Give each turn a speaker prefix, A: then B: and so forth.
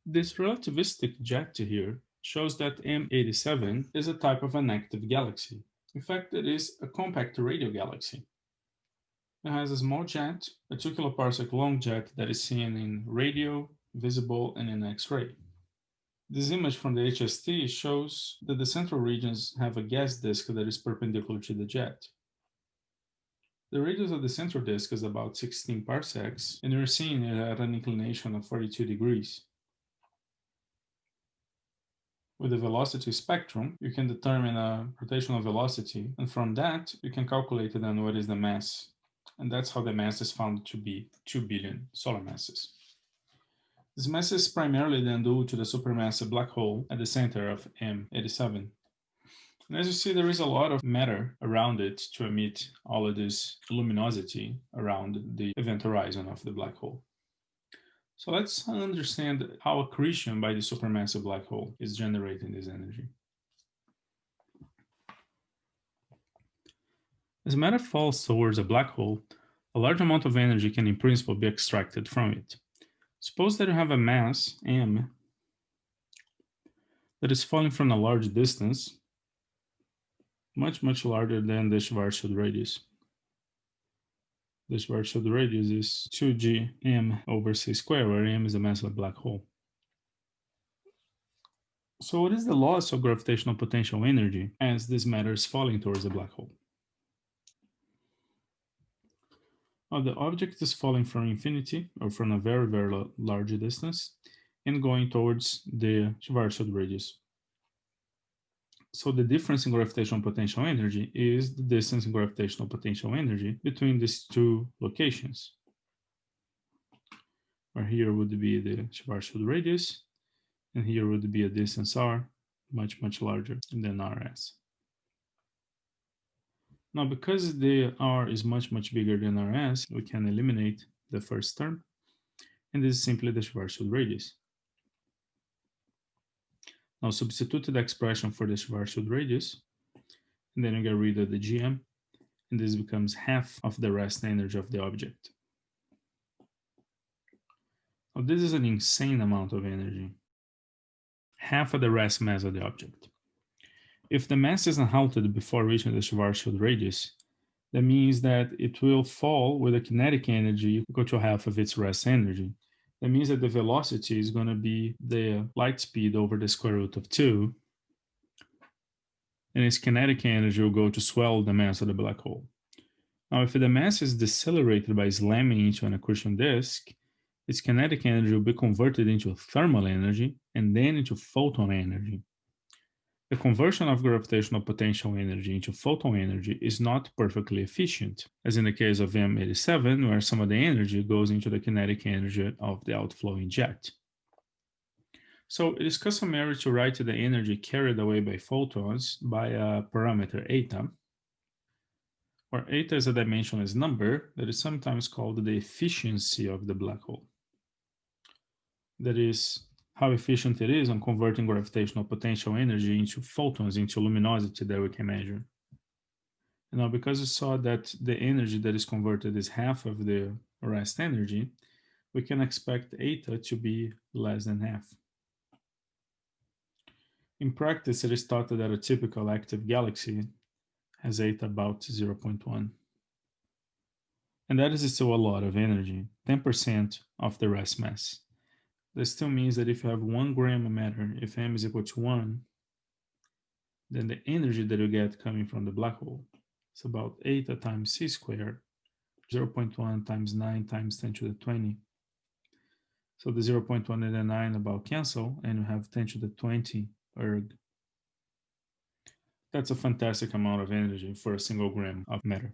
A: This relativistic jet here shows that M87 is a type of an active galaxy. In fact, it is a compact radio galaxy. It has a small jet, a 2 kiloparsec long jet that is seen in radio, visible, and in X-ray. This image from the HST shows that the central regions have a gas disk that is perpendicular to the jet. The radius of the central disk is about 16 parsecs, and you're seeing it at an inclination of 42 degrees. With the velocity spectrum, you can determine a rotational velocity, and from that, you can calculate then what is the mass. And that's how the mass is found to be 2 billion solar masses. This mass is primarily then due to the supermassive black hole at the center of M87. And as you see, there is a lot of matter around it to emit all of this luminosity around the event horizon of the black hole. So let's understand how accretion by the supermassive black hole is generating this energy. As matter falls towards a black hole, a large amount of energy can in principle be extracted from it. Suppose that you have a mass, m, that is falling from a large distance, much larger than the Schwarzschild radius. The Schwarzschild radius is 2gm over c squared, where m is the mass of a black hole. So what is the loss of gravitational potential energy as this matter is falling towards the black hole? Well, the object is falling from infinity, or from a very large distance, and going towards the Schwarzschild radius. So the difference in gravitational potential energy is the distance in gravitational potential energy between these two locations, where here would be the Schwarzschild radius, and here would be a distance r, much larger than rs. Now, because the r is much bigger than rs, we can eliminate the first term, and this is simply the Schwarzschild radius. Now substitute the expression for the Schwarzschild radius, and then you get rid of the gm, and this becomes half of the rest energy of the object. Now this is an insane amount of energy. Half of the rest mass of the object. If the mass isn't halted before reaching the Schwarzschild radius, that means that it will fall with a kinetic energy equal to half of its rest energy. That means that the velocity is going to be the light speed over the square root of 2, and its kinetic energy will go to swell the mass of the black hole. Now, if the mass is decelerated by slamming into an accretion disk, its kinetic energy will be converted into thermal energy and then into photon energy. The conversion of gravitational potential energy into photon energy is not perfectly efficient, as in the case of M87, where some of the energy goes into the kinetic energy of the outflowing jet. So it is customary to write the energy carried away by photons by a parameter eta, where eta is a dimensionless number that is sometimes called the efficiency of the black hole. That is, how efficient it is on converting gravitational potential energy into photons, into luminosity that we can measure. And now, because we saw that the energy that is converted is half of the rest energy, we can expect eta to be less than half. In practice, it is thought that a typical active galaxy has eta about 0.1. And that is still a lot of energy, 10% of the rest mass. That still means that if you have 1 gram of matter, if m is equal to 1, then the energy that you get coming from the black hole is about eta times c squared, 0.1 times 9 times 10 to the 20. So the 0.1 and the 9 about cancel, and you have 10 to the 20 erg. That's a fantastic amount of energy for a single gram of matter.